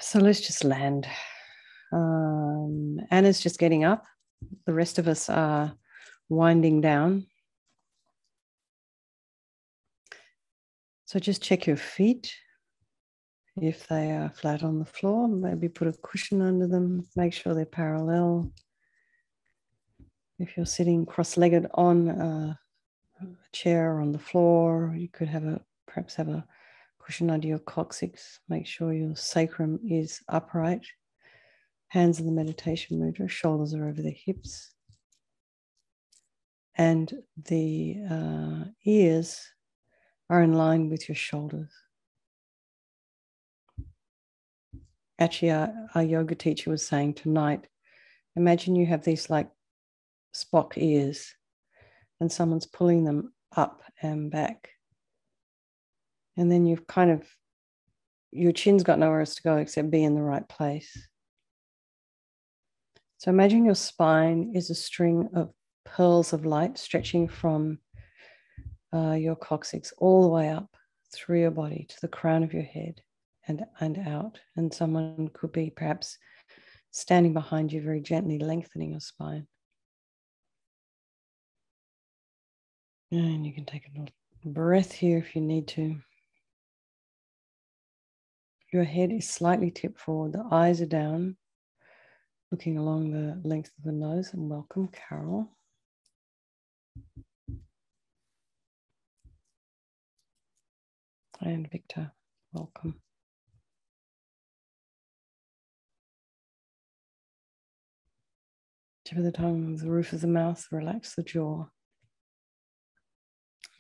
So let's just land. Anna's just getting up. The rest of us are winding down. So just check your feet. If they are flat on the floor, maybe put a cushion under them. Make sure they're parallel. If you're sitting cross-legged on a chair or on the floor, you could perhaps have a cushion under your coccyx. Make sure your sacrum is upright. Hands in the meditation mudra, shoulders are over the hips. And the ears are in line with your shoulders. Actually, our yoga teacher was saying tonight, imagine you have these like Spock ears and someone's pulling them up and back. And then your chin's got nowhere else to go except be in the right place. So imagine your spine is a string of pearls of light stretching from your coccyx all the way up through your body to the crown of your head and out. And someone could be perhaps standing behind you, very gently lengthening your spine. And you can take a little breath here if you need to. Your head is slightly tipped forward. The eyes are down, looking along the length of the nose. And welcome, Carol. And Victor, welcome. Tip of the tongue, the roof of the mouth, relax the jaw.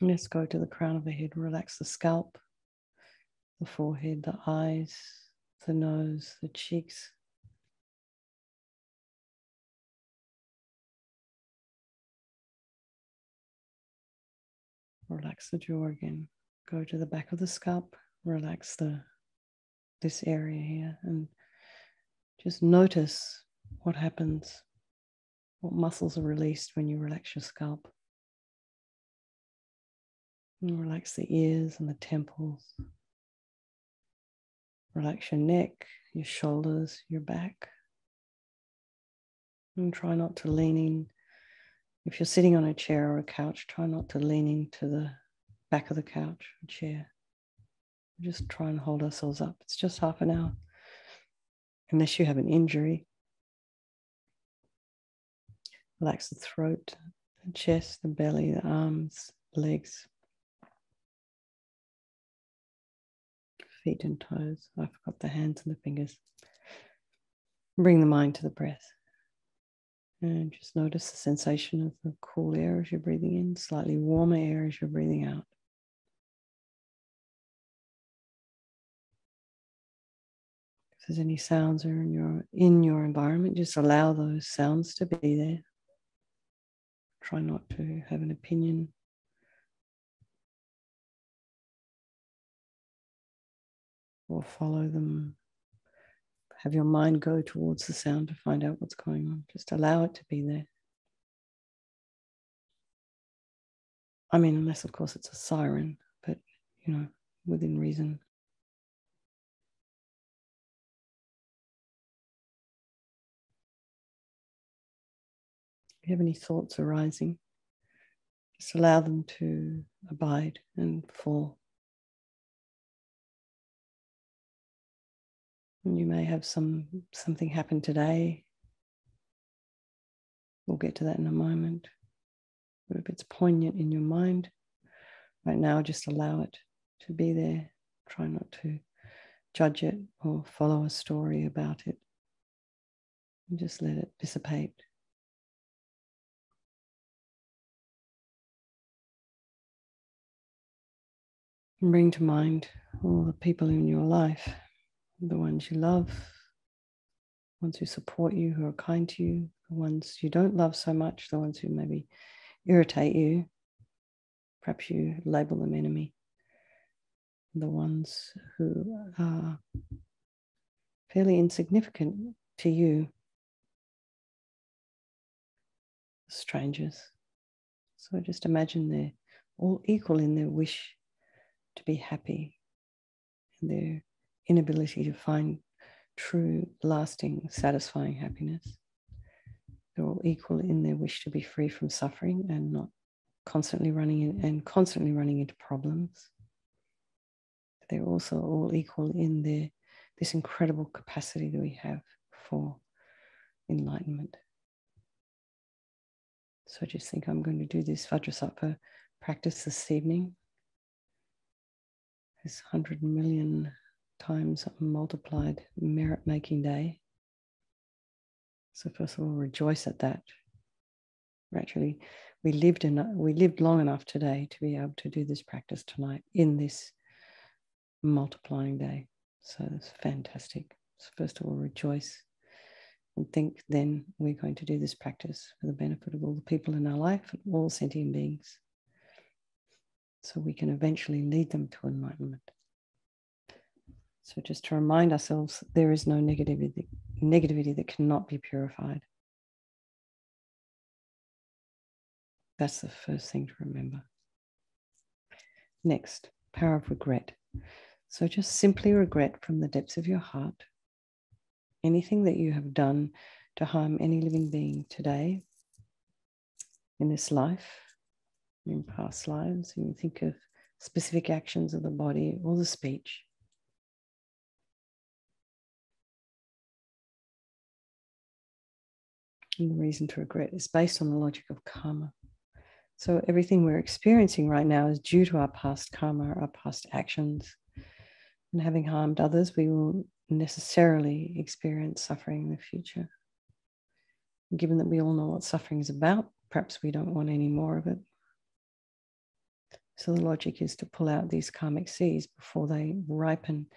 Let's go to the crown of the head, relax the scalp, the forehead, the eyes, the nose, the cheeks. Relax the jaw again. Go to the back of the scalp, relax this area here, and just notice what happens, what muscles are released when you relax your scalp. And relax the ears and the temples. Relax your neck, your shoulders, your back. And try not to lean in. If you're sitting on a chair or a couch, try not to lean into the back of the couch or chair. Just try and hold ourselves up. It's just half an hour. Unless you have an injury. Relax the throat, the chest, the belly, the arms, legs, feet and toes. I forgot the hands and the fingers. Bring the mind to the breath. And just notice the sensation of the cool air as you're breathing in, slightly warmer air as you're breathing out. If there's any sounds in your environment, just allow those sounds to be there. Try not to have an opinion. Or follow them. Have your mind go towards the sound to find out what's going on. Just allow it to be there. I mean, unless of course it's a siren, but within reason. If you have any thoughts arising, just allow them to abide and fall. And you may have something happen today. We'll get to that in a moment. But if it's poignant in your mind, right now, just allow it to be there. Try not to judge it or follow a story about it. And just let it dissipate. And bring to mind all the people in your life, the ones you love, the ones who support you, who are kind to you, the ones you don't love so much, the ones who maybe irritate you. Perhaps you label them enemy. The ones who are fairly insignificant to you, strangers. So just imagine they're all equal in their wish to be happy and their inability to find true, lasting, satisfying happiness. They're all equal in their wish to be free from suffering and not constantly running into problems. They're also all equal in this incredible capacity that we have for enlightenment. So just think, I'm going to do this Vajrasattva practice this evening. This 100 million times multiplied merit-making day. So first of all, rejoice at that. We lived long enough today to be able to do this practice tonight in this multiplying day. So it's fantastic. So first of all, rejoice and think then we're going to do this practice for the benefit of all the people in our life and all sentient beings, so we can eventually lead them to enlightenment. So just to remind ourselves, there is no negativity that cannot be purified. That's the first thing to remember. Next, power of regret. So just simply regret from the depths of your heart anything that you have done to harm any living being today, in this life, in past lives. You can think of specific actions of the body or the speech. And the reason to regret is based on the logic of karma. So everything we're experiencing right now is due to our past karma, our past actions. And having harmed others, we will necessarily experience suffering in the future. Given that we all know what suffering is about, perhaps we don't want any more of it. So the logic is to pull out these karmic seeds before they ripen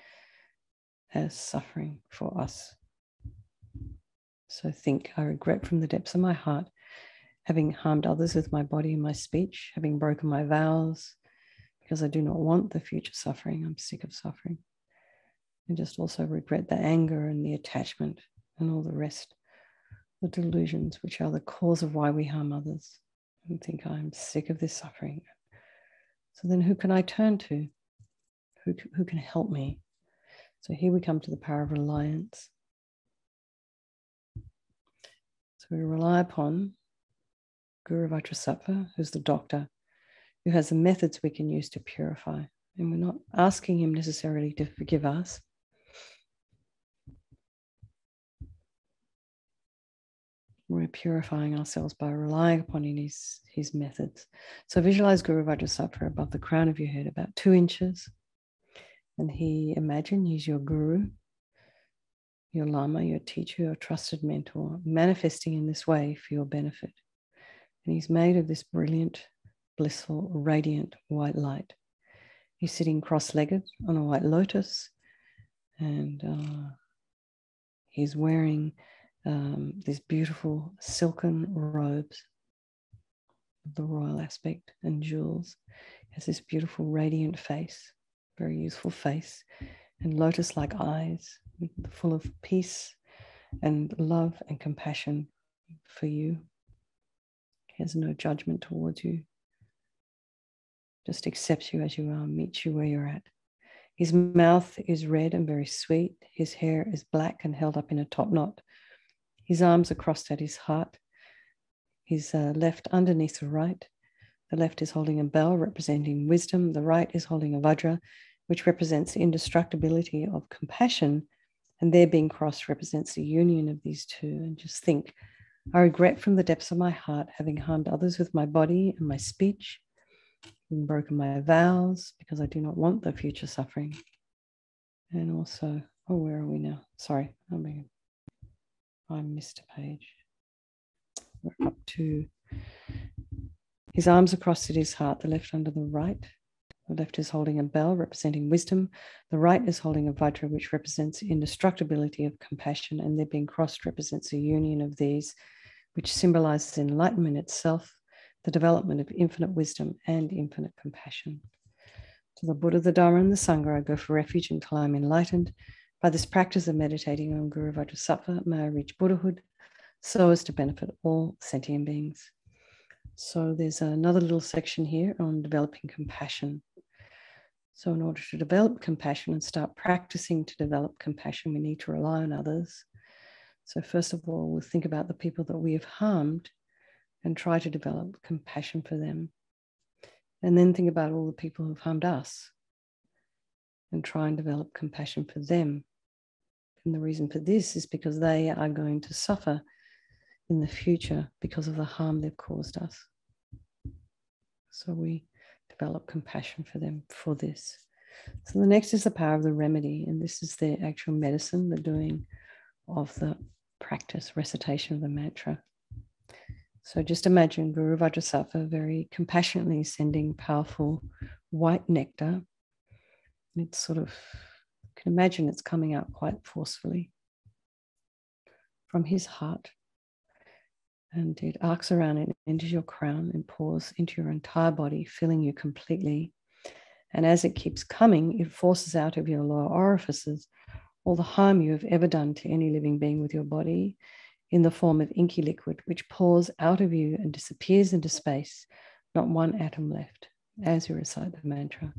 as suffering for us. So think, I regret from the depths of my heart having harmed others with my body and my speech, having broken my vows, because I do not want the future suffering. I'm sick of suffering. And just also regret the anger and the attachment and all the rest, the delusions, which are the cause of why we harm others. And think, I'm sick of this suffering. So then who can I turn to? Who can help me? So here we come to the power of reliance. So we rely upon Guru Vajrasattva, who's the doctor, who has the methods we can use to purify. And we're not asking him necessarily to forgive us. We're purifying ourselves by relying upon his methods. So visualize Guru Vajrasattva above the crown of your head, about 2 inches. And imagine he's your guru, your lama, your teacher, your trusted mentor, manifesting in this way for your benefit. And he's made of this brilliant, blissful, radiant white light. He's sitting cross-legged on a white lotus, and he's wearing these beautiful silken robes of the royal aspect and jewels. He has this beautiful radiant face, very youthful face, and lotus-like eyes, full of peace and love and compassion for you. He has no judgment towards you, just accepts you as you are, meets you where you're at. His mouth is red and very sweet. His hair is black and held up in a top knot. His arms are crossed at his heart. His left underneath the right. The left is holding a bell representing wisdom. The right is holding a vajra, which represents the indestructibility of compassion. And their being crossed represents the union of these two. And just think, I regret from the depths of my heart having harmed others with my body and my speech, and broken my vows because I do not want the future suffering. And also, where are we now? Sorry, I missed a page. We're up to his arms are crossed at his heart, the left under the right. The left is holding a bell representing wisdom. The right is holding a vajra, which represents the indestructibility of compassion, and their being crossed represents a union of these, which symbolizes enlightenment itself, the development of infinite wisdom and infinite compassion. To the Buddha, the Dharma, and the Sangha, I go for refuge until I am enlightened. By this practice of meditating on Guru Vajrasattva, may I reach Buddhahood, so as to benefit all sentient beings. So there's another little section here on developing compassion. So in order to develop compassion and start practicing to develop compassion, we need to rely on others. So first of all, we'll think about the people that we have harmed and try to develop compassion for them. And then think about all the people who've harmed us and try and develop compassion for them. And the reason for this is because they are going to suffer in the future because of the harm they've caused us. So we develop compassion for them for this. So the next is the power of the remedy, and this is the actual medicine, the doing of the practice, recitation of the mantra. So just imagine Guru Vajrasattva very compassionately sending powerful white nectar. It's sort of, you can imagine it's coming out quite forcefully from his heart. And it arcs around and enters your crown and pours into your entire body, filling you completely. And as it keeps coming, it forces out of your lower orifices all the harm you have ever done to any living being with your body in the form of inky liquid, which pours out of you and disappears into space, not one atom left, as you recite the mantra.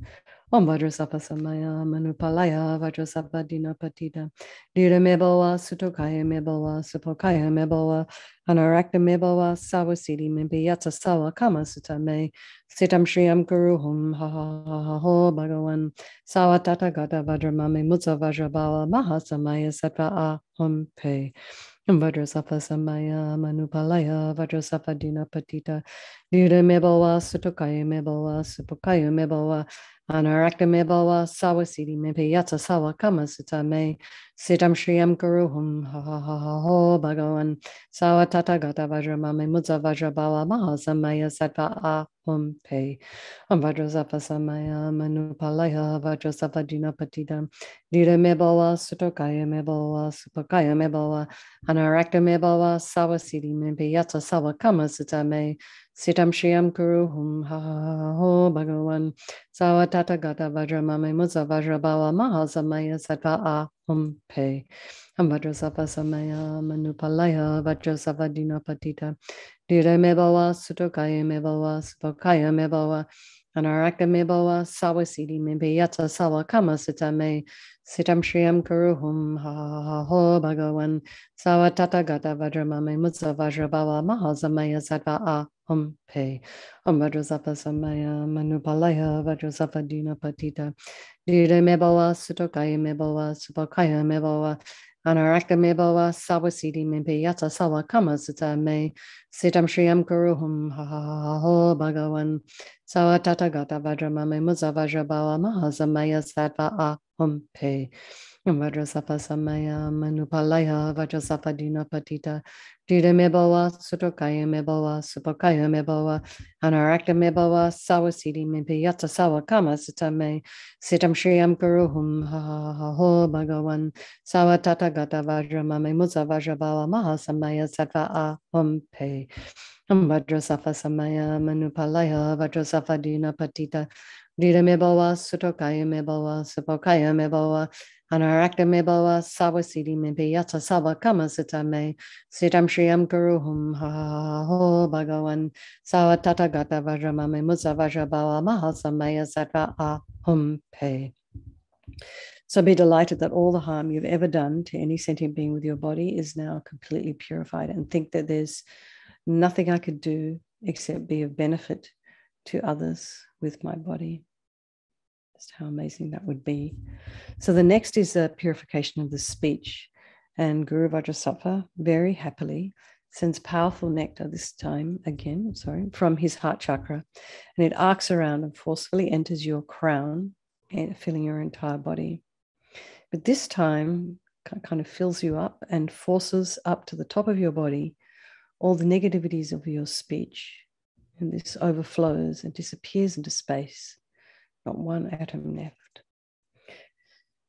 Om Vajrasattva Samaya Manupalaya Vajrasattva Dinapatita Dira Mebowa Sutokaya Mebowa Supokaya Mebowa Anarakta Mebowa Sawasidi Mimpiyata Sawa Kama Sutame Sitam Shriyam Guruhum Ha Ha Ha Ha Ho Bhagavan Sawa Tata Gata Vajramame Mutsa Vajrabawa Mahasamaya Sattva Aham Pe Vajrasattva Samaya Manupalaya Vajrasattva Dinapatita Dira Mebowa Sutokaya Mebowa Supokaya Mebowa Anarakta Mebowa Sawasidi Mimpiyata Sawa Kama Sutame Sitam Shriyam Guruhum Ha Ha Ha Ha Ho Bhagavan Sawa Tata Gata Vajramame Mutsa Vajrabawa Mahasamaya Sattva Aham Pe Vajrasattva Samaya Manupalaya Vajrasattva Dinapatita Dira Mebowa Sutokaya Mebowa Supokaya Mebowa Anarakta Mebowa Sawasidi Mimpiyata Sawa Kama Sutame Sitam Shriyam Guruhum Ha Ha Ha Ho Bhagavan Sawa Tata Gata Vajramame Mutsa Vajrabawa Mahasamaya Sattva Aham Pe Vajrasattva Samaya Manupalaya Vajrasattva Dinapatita Dira Mebowa Sutokaya Mebowa Supokaya Mebowa Anarakta Mebowa Sawasidi Mimpiyata Sawa Kama Sutame Sitam Shriyam Guruhum Ha Ha Ha Ho Bhagavan Sawa Tata Gata Vajramame Mutsa Vajrabawa Mahasamaya Sattva Aham Pe Vajrasattva Samaya Manupalaya Vajrasattva Dinapatita Dira Mebowa Sutokaya Mebowa Supokaya Mebowa Anarakta Mebowa Sawasidi Mimpiyata Sawa Kama Sutame Sitam Shriyam Guruhum Ha Ha Ha Ho Bhagavan Sawa Tata Gata Vajramame Mutsa Vajrabawa Mahasamaya Sattva Aham Pe Vajrasattva Samaya Manupalaya Vajrasattva Dinapatita Dira Mebowa Sutokaya Mebowa Supokaya Mebowa Anarakta Mebowa Sawasidi Mimpiyata Sawa Kama Sutame Sitam Shriyam Guruhum Ha Ha Ha Ho Bhagavan Sawa Tata Gata Vajramame Mutsa Vajrabawa Mahasamaya Sattva Aham Pe Vajrasattva Samaya Manupalaya Vajrasattva Dinapatita Dira Mebowa Sutokaya Mebowa Supokaya Mebowa Anarakta Mebowa Sawasidi Mimpiyata Sawa Kama Sutame Sitam Shriyam Guruhum Ha Ha Ha Ho Bhagavan Sawa Tata Gata Vajramame Mutsa Vajrabawa Mahasamaya Sattva Aham Pe. So be delighted that all the harm you've ever done to any sentient being with your body is now completely purified, and think that there's nothing I could do except be of benefit to others with my body. Just how amazing that would be. So the next is a purification of the speech. And Guru Vajrasattva very happily sends powerful nectar this time again, from his heart chakra. And it arcs around and forcefully enters your crown, filling your entire body. But this time kind of fills you up and forces up to the top of your body all the negativities of your speech. And this overflows and disappears into space. Not one atom left.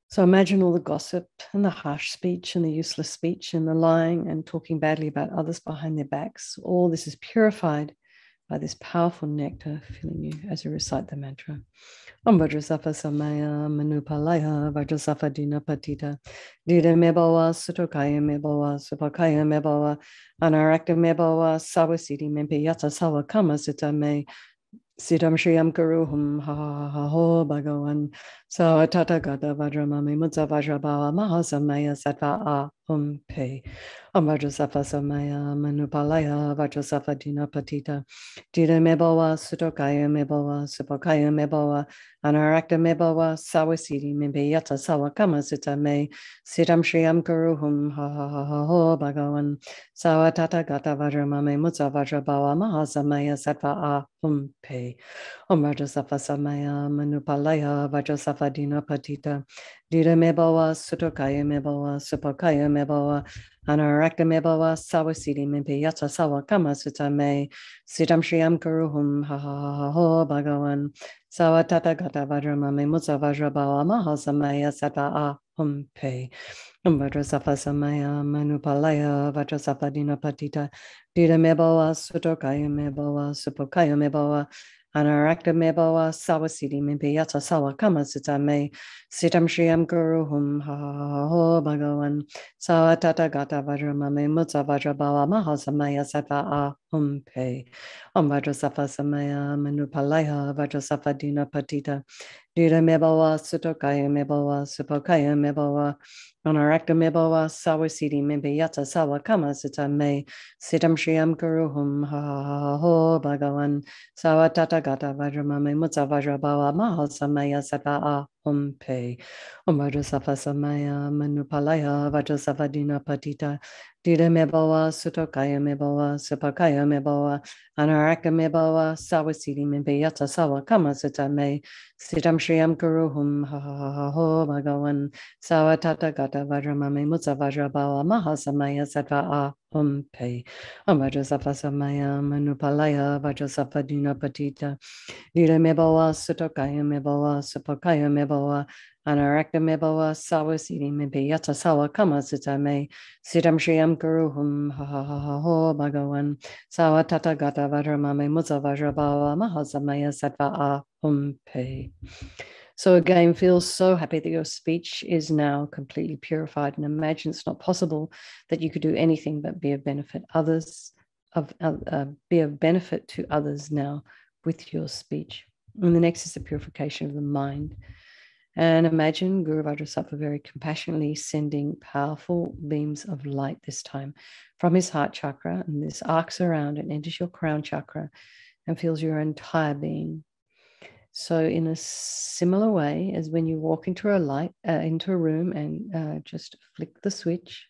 So imagine all the gossip and the harsh speech and the useless speech and the lying and talking badly about others behind their backs. All this is purified by this powerful nectar filling you as you recite the mantra. Om Vajrasattva Samaya Manupalaya Vajrasattva Dinapatita Dira Mebowa Sutokaya Mebowa Supokaya Mebowa Anarakta Mebowa Sawasidi Mimpiyata Sawa Kama Sutame Siddham Shriyam Karuhum Ha Ha Ha Ho Bhagavan Sa Tathagata Vajramami Mutsa Vajrabhava Mahasamaya Sattva Ahum Pe Om Vajrasattva Samaya Manupalaya Vajrasattva Dina Patita Dida Mebawa Sutokaya Mebawa Supokaya Mebawa Anarakta Mebawa Sawasidi Mimbe Yata Sawa Kama Sutta Me Siddham Shriyam Karuhum Ha Ha Ha Ha Ho Bhagavan Sawa Tathagata Vajramami Mutsa Vajrabhava Mahasamaya Sattva Ahum Pe Om Rajasafa Samaya Manupalaya Vajasafa Dina Patita Dida Mebawa Sutokaya Mebawa Supakaya Mebawa Anarakta Mebawa Sawasidi Mimpi Yata Sawa Kama Sutta Me Siddham Shriyam Karuhum Ha Ha Ha Ha Ho Bhagavan Sawa Tathagata Vajramami Mutsa Vajrabhava Mahasamaya Sattva Ahum Pe Om Vajrasafa Samaya Manupalaya Vajasafa Dina Patita Dida Mebawa Sutokaya Mebawa Supakaya Mebawa Anarakta Mebawa Sawasidi Mimpi Yata Sawa Kama Sutta Me Siddham Shriyam Guruhum Ha Ha Ha Ho Bhagavan Sawa Tathagata Vajramami Mutsa Vajrabhava Mahasamaya Sattva Ahum Pe Om Vajrasafa Samaya Manupalaya Vajrasafa Dina Patita Dida Mebawa Sutokaya Mebawa Supokaya Mebawa Anarakta Mebawa Sawasidi Mimpi Yata Sawa Kama Sutta Me Siddham Shriyam Guruhum Ha Ha Ha Ho Bhagavan Sawa Tathagata Vajramami Mutsa Vajrabhava Mahasamaya Sattva Ahum Pe Om Vajrasafa Samaya Manupalaya Vajrasafa Dina Patita Dida Mebawa Sutokaya Mebawa Supakaya Mebawa Anarakta Mebawa Sawasidi Mimpi Yata Sawa Kama Sutta Me Siddham Shriyam Guruhum Ha Ha Ha Ho Bhagavan Sawa Tathagata Vajramami Mutsa Vajrabhava Mahasamaya Sattva Ahum Pe Om Vajrasafa Samaya Manupalaya Vajrasafa Dina Patita Dida Mebawa Sutokaya Mebawa Supakaya Mebawa Anarakta Mebawa Sawasidi Mimpi Yata Sawa Kama Sutta Me Siddham Shriyam Guruhum Ha Ha Ha Ho Bhagavan Sawa Tathagata Vajramami Mutsa Vajrabhava Mahasamaya Sattva Ahum Pe. So again, feel so happy that your speech is now completely purified, and imagine it's not possible that you could do anything but be of benefit be of benefit to others now with your speech. And the next is the purification of the mind. And imagine Guru Vajrasattva very compassionately sending powerful beams of light this time from his heart chakra, and this arcs around and enters your crown chakra and fills your entire being. So in a similar way as when you walk into a room and just flick the switch,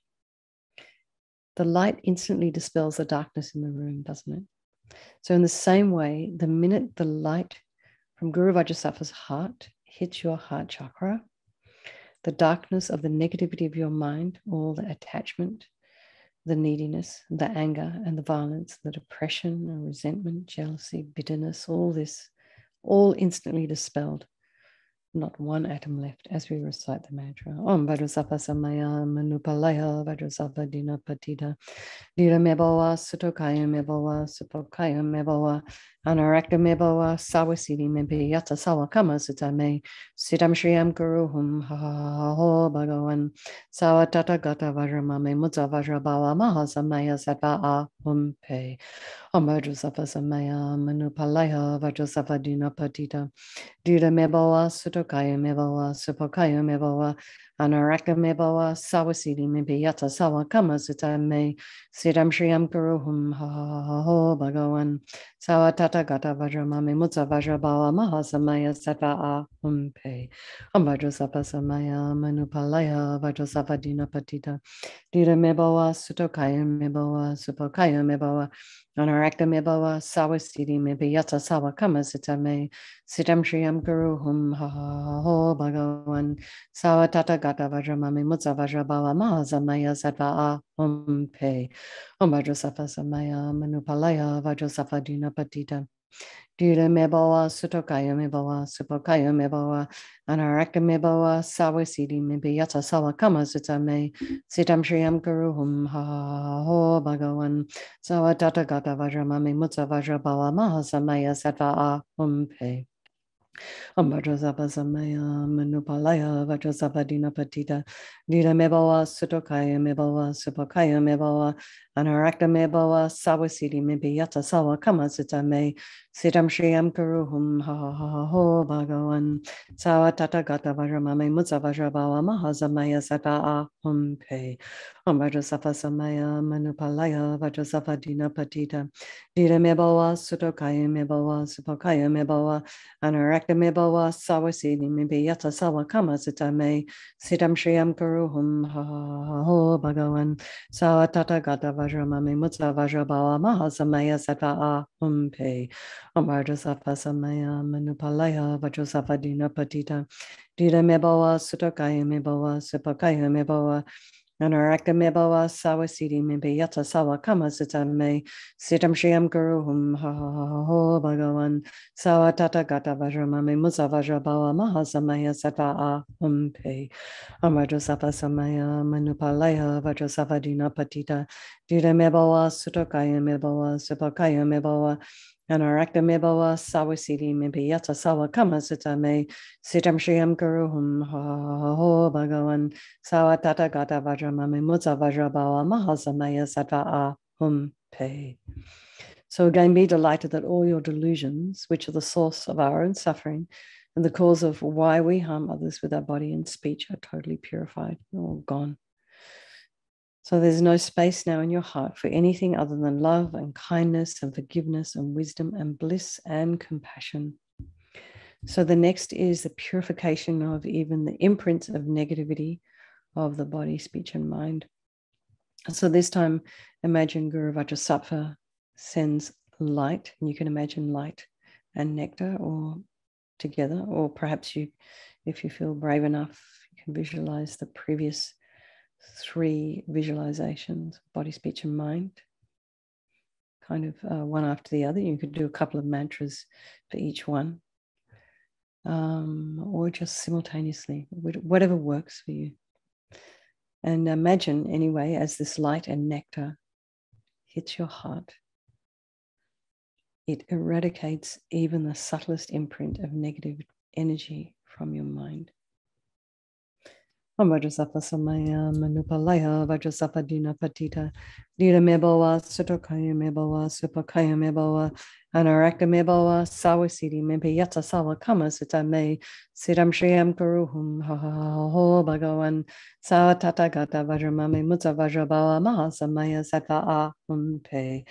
the light instantly dispels the darkness in the room, doesn't it? So in the same way, the minute the light from Guru Vajrasattva's heart hits your heart chakra, the darkness of the negativity of your mind, all the attachment, the neediness, the anger and the violence, the depression and resentment, jealousy, bitterness, all this, all instantly dispelled. Not one atom left as we recite the mantra. Om Vajrasattva Samaya Manupalaya Vajrasattva Dina Patita Dida Mebawa Sutokaya Mebawa Supokaya Mebawa Anarakta Mebawa Sawasidi Mimpi Yata Sawa Kama Sutta Me Siddham Shriyam Guruhum Ha Ha Ho Bhagavan Sawa Tathagata Vajramami Mutsa Vajrabhava Mahasamaya Sattva Ahum Pe Om Vajrasattva Samaya Manupalaya Vajrasattva Dina Patita Dida Mebawa Sutokaya Mebawa Supokaya Mebawa Anarakta Mebawa Sawasidi Mimpi Yata Sawa Kama Sutta Me Siddham Shriyam Guruhum Ha Ha Ho Bhagavan Sawa Tathagata Vajramami Mutsa Vajrabhava Mahasamaya Sattva Ahum Pe Om Vajrasattva Samaya Manupalaya Vajrasattva Dina Patita Dida Mebawa Sutokaya Mebawa Supokaya Mebawa Anarakta Mebawa Sawasidi Mimpi Yata Sawa Kama Sutta Me Siddham Shriyam Guruhum Ha Ha Ho Bhagavan Sawa Tathagata Vajramami Mutsa Vajrabhava Mahasamaya Sattva Ahum Pe Om Vajrasattva Samaya Manupalaya Vajrasattva Dina Patita Dida Mebawa Sutokaya Mebawa Supokaya Mebawa Anarakta Mebawa Sawasidi Mimpi Yata Sawa Kama Sutta Me Siddham Shriyam Guruhum Ha Ha Ho Bhagavan Sawa Tathagata Vajramami Mutsa Vajrabhava Mahasamaya Sattva Ahum Pe Vajrasapa Samaya Manupalaya Vajrasapa Dinapatita Dita Mebawa Sutokaya Mebawa Supakaya Mebawa Anarakta Mebawa Sawasiti Mibiyata Sawa Kama Sita Me Sitam Shriyam Karuhum Ha Ha Ha Ha Ho Bhagawan Sawa Tata Gata Vajramame Mutsa Vajrabawa Mahazamaya Sata Ahum Pe Vajrasapa Samaya Manupalaya Vajrasapa Dinapatita Dita Mebawa Sutokaya Mebawa Supakaya Mebawa Anarakta Mebawa Sawasini Mibiyata Sawa Kama Sitame Sitam Shriyam Karuhum Ha Ho Bhagawan Sawa Tata Gata Vajramame Mutsa Vajrabawa Mahasamaya Sata Ahum Pe Vajrasapa Samaya Manupalaya Vajrasapa Dina Patita Dita Mebawa Sutokaya Mebawa Supakaya Mebawa Anarakta Mebawa Sawasiti Mibiyata Sawa Kama Sitame Sitam Shriyam Karuhum Ha Ho Bhagawan Sawa Tata Gata Vajramame Musa Vajrabawa Mahasamaya Sata Ahum Pe Vajrasapa Samaya Manupalaya Vajrasapa Dina Patita Dita Mebawa Sutokaya Mebawa Supakaya Mebawa Anarakta Mebawa Sawasiti Mibiyata Sawa Kama Sitame Sitam Shriyam Karuhum Ha Ho Bhagawan Sawa Tata Gata Vajramame Mutsa Vajrabawa Mahasamaya Sata Ahum Pe. So again, be delighted that all your delusions, which are the source of our own suffering and the cause of why we harm others with our body and speech, are totally purified, all gone. So there's no space now in your heart for anything other than love and kindness and forgiveness and wisdom and bliss and compassion. So the next is the purification of even the imprints of negativity of the body, speech, and mind. So this time, imagine Guru Vajrasattva sends light, and you can imagine light and nectar or together, or perhaps you, if you feel brave enough, you can visualize the previous 3 visualizations, body, speech, and mind, kind of one after the other. You could do a couple of mantras for each one, or just simultaneously, whatever works for you. And imagine, anyway, as this light and nectar hits your heart, it eradicates even the subtlest imprint of negative energy from your mind. Vajrasapa Samaya Manupalaya Vajrasapa Dina Patita Dita Mebawa Sutokaya Mebawa Supakaya Mebawa Anarakta Mebawa Sawasiti Mibiyata Sawa Kama Sitame Sitam Shriyam Karuhum Ha Ho Bhagawan Sawa Tata Gata Vajramame Mutsa Vajrabawa Mahasamaya Sata Ahum Pe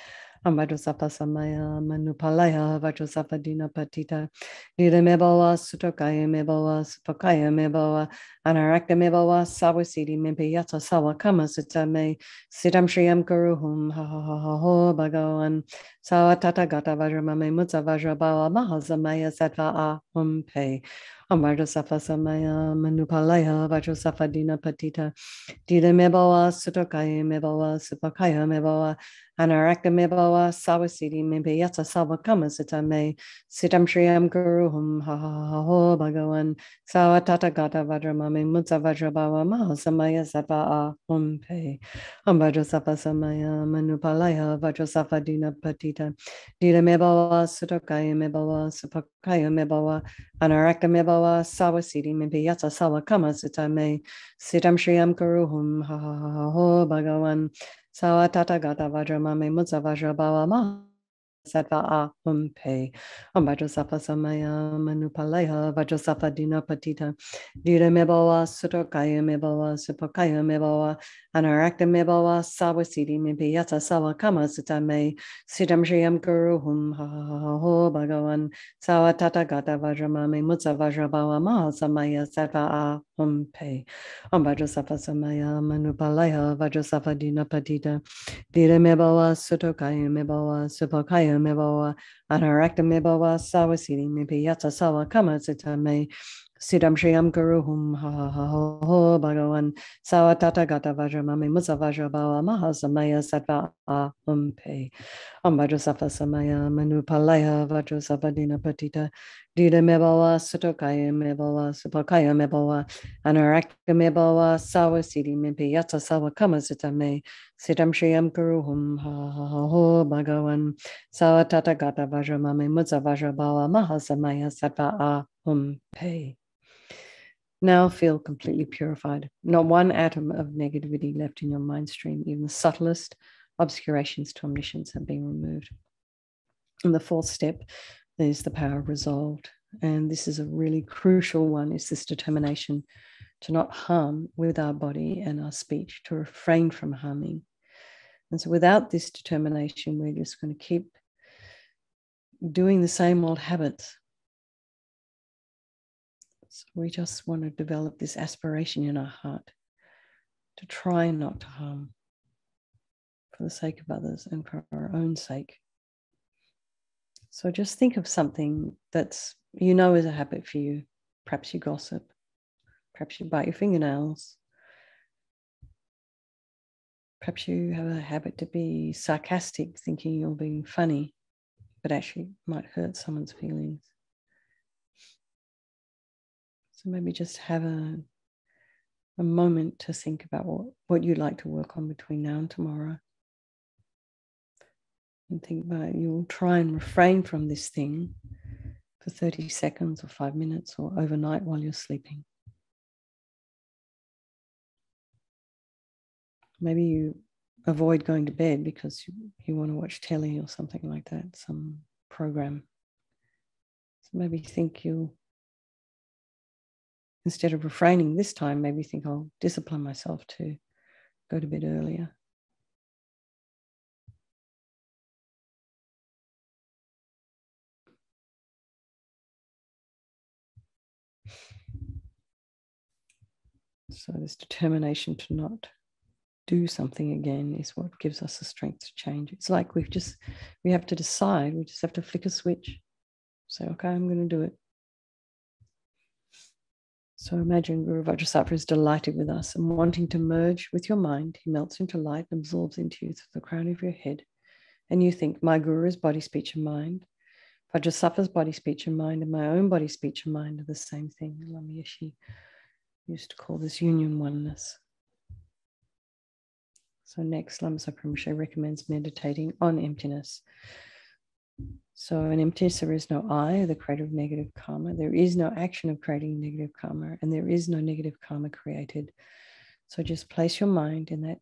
Vajrasapa Samaya Manupalaya Vajrasapa Dina Patita Dita Mebawa Sutokaya Mebawa Supakaya Mebawa Anarakta Mebawa Sawasiti Mibiyata Sawa Kama Sitame Sitam Shriyam Karuhum Ha Ho Bhagawan Sawa Tata Gata Vajramame Mutsa Vajrabawa Mahasamaya Sata Ahum Pe Vajrasapa Samaya Manupalaya Vajrasapa Dina Patita Dita Mebawa Sutokaya Mebawa Supakaya Mebawa Anarakta Mebawa Sawasiti Mibiyata Sawa Kama Sitame Sitam Shriyam Karuhum Ha Ho Bhagawan Sawa Tata Gata Vajramame Mutsa Vajrabawa Mahasamaya Sata Ahum Pe Vajrasapa Samaya Manupalaya Vajrasapa Dina Patita Dita Mebawa Sutokaya Mebawa Supakaya Mebawa Anarakta Mebawa Sawasiti Mibiyata Sawa Kama Sitame Sitam Shriyam Karuhum Ha Ho Bhagawan Sawa Tata Gata Vajramame Mutsa Vajrabawa Maha Sata Ahum Pe Vajrasapa Samaya Manupalaya Vajrasapa Dina Patita Dita Mebawa Sutokaya Mebawa Supakaya Mebawa Anarakta Mebawa Sawasiti Mibiyata Sawa Kama Sitame Sitam Shriyam Karuhum Ha Ho Bhagawan Sawa Tata Gata Vajramame Mutsa Vajrabawa Mahasamaya Sata Ahum Pe Vajrasapa Samaya Manupalaya Vajrasapa Dina Patita Dita Mebawa Sutokaya Mebawa Supakaya Mebawa Anarakta Mebawa Sawasiti Mibiyata Sawa Kama Sitame Sitam Shriyam Karuhum Ha Ho Bhagawan Sawa Tata Gata Vajramame Mutsa Vajrabawa Mahasamaya Sata Ahum Pe Vajrasapa Samaya Manupalaya Vajrasapa Dina Patita Dita Mebawa Sutokaya Mebawa Supakaya Mebawa Anarakta Mebawa Sawasiti Mibiyata Sawa Kama Sitame Sitam Shriyam Karuhum Ha Ho Bhagawan Sawa Tata Gata Vajramame Mutsa Vajrabawa Mahasamaya Sata Pe. Now feel completely purified. Not one atom of negativity left in your mind stream. Even the subtlest obscurations to omniscience have been removed. And the fourth step is the power of resolved. And this is a really crucial one, is this determination to not harm with our body and our speech, to refrain from harming. And so without this determination, we're just going to keep doing the same old habits. So we just want to develop this aspiration in our heart to try not to harm for the sake of others and for our own sake. So just think of something that's, you know, is a habit for you. Perhaps you gossip. Perhaps you bite your fingernails. Perhaps you have a habit to be sarcastic, thinking you're being funny, but actually might hurt someone's feelings. So maybe just have a moment to think about what you'd like to work on between now and tomorrow. And think about, you'll try and refrain from this thing for 30 seconds or 5 minutes or overnight while you're sleeping. Maybe you avoid going to bed because you want to watch telly or something like that, some program. So maybe think instead of refraining this time, maybe think, I'll discipline myself to go to bed earlier. So this determination to not do something again is what gives us the strength to change. It's like we have to decide, we just have to flick a switch. Say, okay, I'm going to do it. So imagine Guru Vajrasattva is delighted with us and wanting to merge with your mind. He melts into light and absorbs into you through the crown of your head. And you think, my Guru is body, speech, and mind. Vajrasattva's body, speech, and mind, and my own body, speech, and mind are the same thing. Lama Yeshe used to call this union oneness. So next, Lama Zopa Rinpoche recommends meditating on emptiness. So in emptiness, there is no I, the creator of negative karma. There is no action of creating negative karma, and there is no negative karma created. So just place your mind in that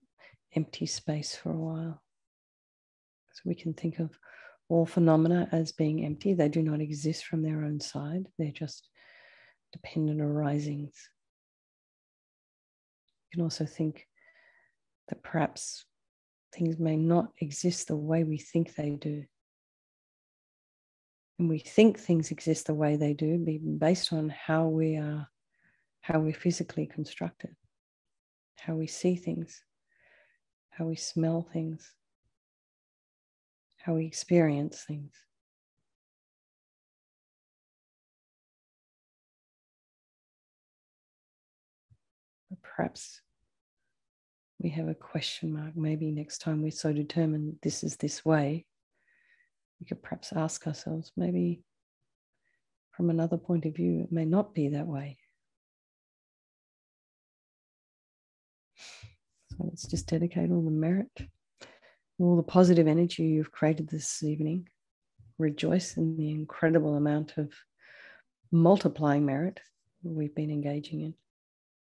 empty space for a while. So we can think of all phenomena as being empty. They do not exist from their own side. They're just dependent arisings. You can also think that perhaps things may not exist the way we think they do. And we think things exist the way they do based on how we're physically constructed, how we see things, how we smell things, how we experience things. But perhaps we have a question mark. Maybe next time we're so determined this is this way, we could perhaps ask ourselves, maybe from another point of view, it may not be that way. So let's just dedicate all the merit, all the positive energy you've created this evening. Rejoice in the incredible amount of multiplying merit we've been engaging in.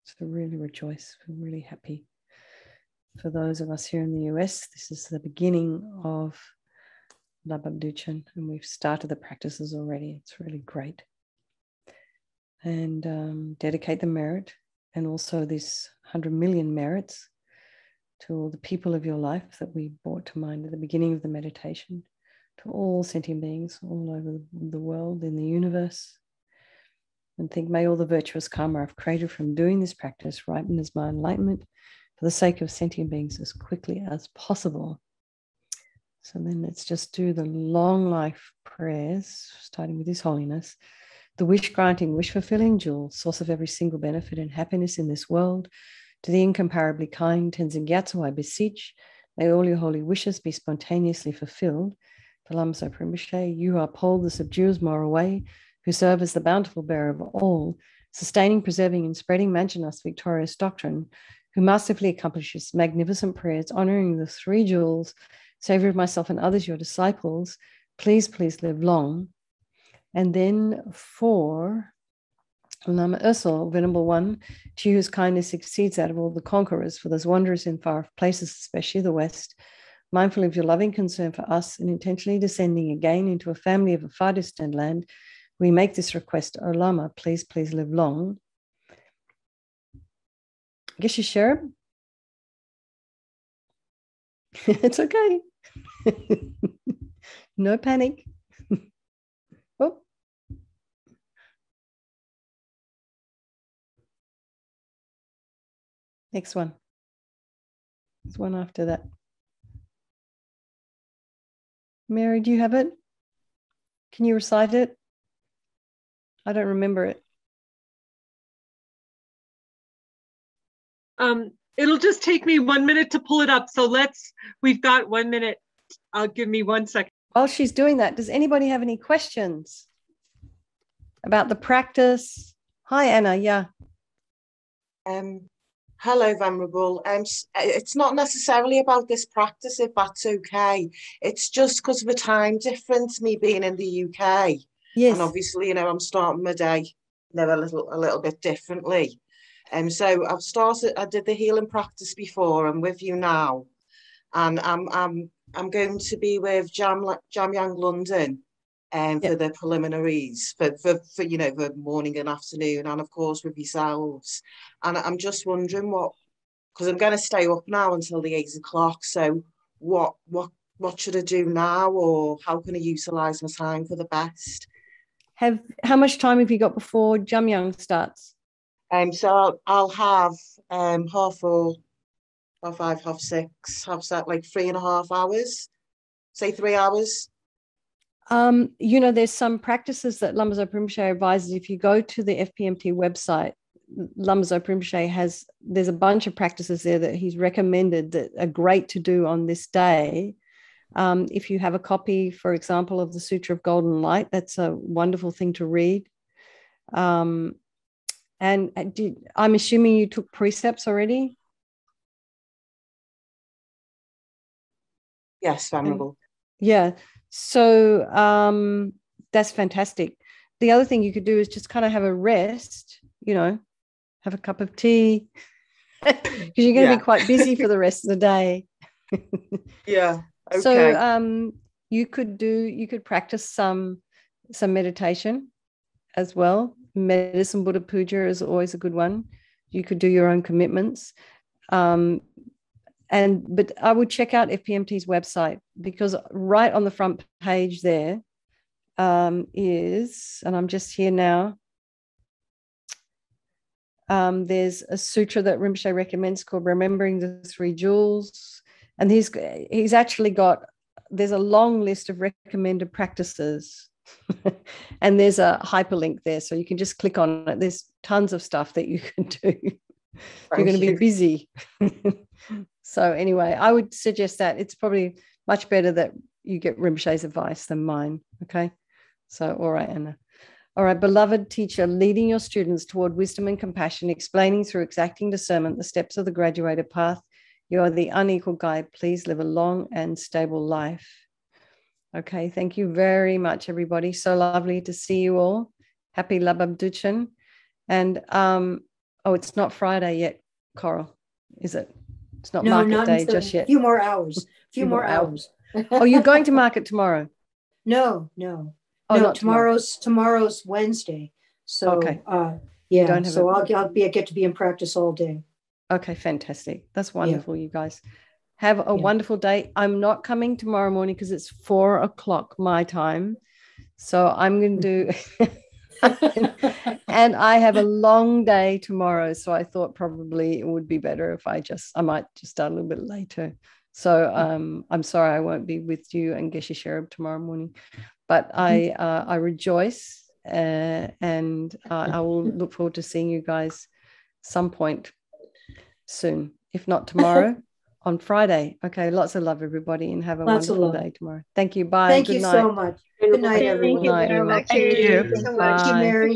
So really rejoice. We're really happy. For those of us here in the US, this is the beginning of Labab Duchen, and we've started the practices already. It's really great. And dedicate the merit and also this 100 million merits to all the people of your life that we brought to mind at the beginning of the meditation, to all sentient beings all over the world, in the universe. And think, may all the virtuous karma I've created from doing this practice ripen as my enlightenment for the sake of sentient beings as quickly as possible. So then let's just do the long life prayers, starting with His Holiness. The wish-granting, wish-fulfilling jewel, source of every single benefit and happiness in this world, to the incomparably kind Tenzin Gyatso I beseech, may all your holy wishes be spontaneously fulfilled. For Lama Zopa Rinpoche, you who uphold the subduer's moral way, who serve as the bountiful bearer of all, sustaining, preserving, and spreading Manjana's victorious doctrine, who masterfully accomplishes magnificent prayers, honoring the three jewels, Savior of myself and others, your disciples, please live long. And then for Lama Ursel, Venerable One, to you whose kindness exceeds that of all the conquerors, for those wanderers in far places, especially the West, mindful of your loving concern for us and intentionally descending again into a family of a far distant land, we make this request, O Lama, please, please live long. Geshe Sherab? It's okay. No panic. Oh. Next one. There's one after that. Mary, do you have it? Can you recite it? I don't remember it. It'll just take me 1 minute to pull it up. So we've got 1 minute. Give me 1 second. While she's doing that, does anybody have any questions about the practice? Hi, Anna. Yeah. Hello, Venerable. It's not necessarily about this practice, if that's okay. It's just because of the time difference, me being in the UK. Yes. And obviously, I'm starting my day, a little bit differently. So I did the healing practice before. I'm with you now, and I'm going to be with Jamyang London, for the preliminaries for the morning and afternoon, and of course with yourselves. And I'm just wondering because I'm going to stay up now until the 8 o'clock. So what should I do now, or how can I utilize my time for the best? How much time have you got before Jamyang starts? So I'll have 4:30, 5:30, 6:30, like 3.5 hours, say 3 hours. There's some practices that Lama Zopa Rinpoche advises. If you go to the FPMT website, Lama Zopa Rinpoche there's a bunch of practices there that he's recommended that are great to do on this day. If you have a copy, for example, of the Sutra of Golden Light, that's a wonderful thing to read. And I'm assuming you took precepts already? Yes, Venerable. Yeah. So that's fantastic. The other thing you could do is just kind of have a rest, have a cup of tea, because you're going to be quite busy for the rest of the day. Yeah. Okay. So you could practice some meditation as well. Medicine Buddha Puja is always a good one. You could do your own commitments. But I would check out FPMT's website, because right on the front page there is, and I'm just here now, there's a sutra that Rinpoche recommends called Remembering the Three Jewels. And he's actually there's a long list of recommended practices. And there's a hyperlink there, so you can just click on it. There's tons of stuff that you can do. You're going to be busy. So anyway, I would suggest that it's probably much better that you get Rinpoche's advice than mine. Okay. So, all right, Anna. All right, beloved teacher, leading your students toward wisdom and compassion, explaining through exacting discernment the steps of the graduated path. You are the unequal guide. Please live a long and stable life. Okay, thank you very much, everybody. So lovely to see you all. Happy Labab Duchen. And it's not Friday yet, Coral, is it? It's not market day just yet. A few more hours. More hours. Oh, you're going to market tomorrow? No. Oh, no, tomorrow's Wednesday. So okay. So I'll get to be in practice all day. Okay, fantastic. That's wonderful, you guys. Have a wonderful day. I'm not coming tomorrow morning because it's 4 o'clock my time. So I'm going to do, and I have a long day tomorrow. So I thought probably it would be better if I might just start a little bit later. So I'm sorry I won't be with you and Geshe Sherab tomorrow morning, but I rejoice and I will look forward to seeing you guys some point soon, if not tomorrow. On Friday. Okay, lots of love, everybody, and have a wonderful day tomorrow. Thank you. Bye. Thank you so much. Good night, everyone. Good night, everyone. Thank you so much, Mary.